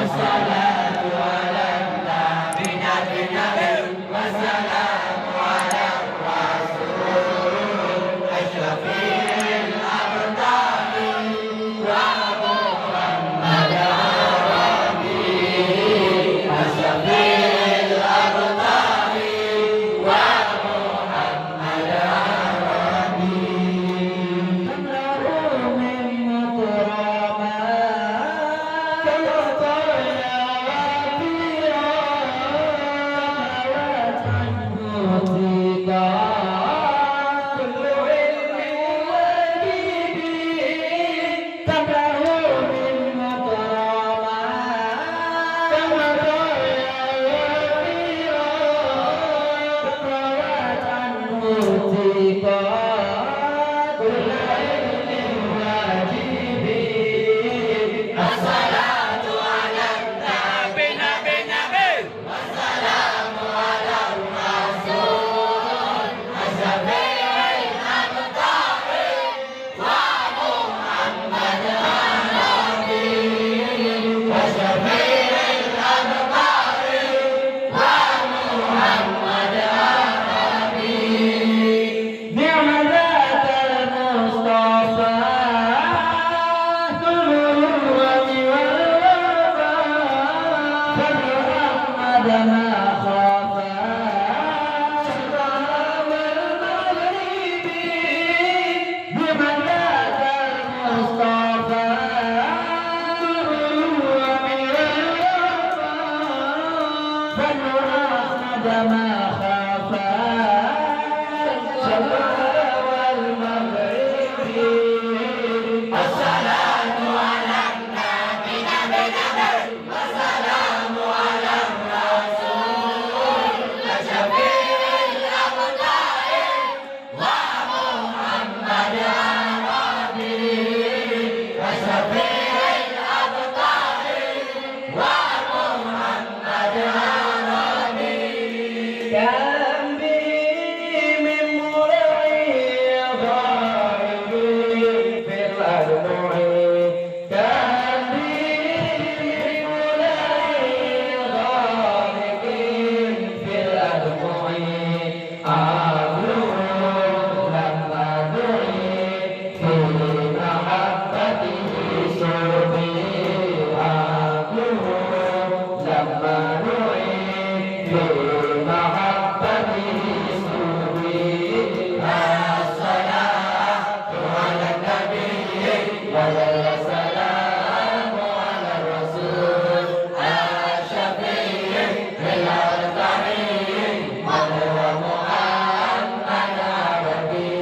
assalatu ala nabi nabi nabi wassalamu ala rasul asyrafil abdali wa Muhammad arabi asyrafil abdali wa Muhammad arabi tamrahu min mukrama assalatu ala nabi nabi nabi wassalamu ala rasul asyrafil abdali wa Muhammad arabi asyrafil abdali wa Muhammad arabi ni'matal mustafa assalatu ala nabi nabi nabi wassalamu ala rasul asyrafil abdali wa Muhammad arabi asyrafil abdali wa Muhammad arabi kam bi min mulai ghaibin fil admu'i kam bi min mulai ghaibin fil admu'i aqlu lamma du'i fi mahabbatihi surbi aqlu lamma du'i fi mahabbatihi surbi assalatu ala nabi wa salamu ala rasul asyrafil abdali wa Muhammad arabi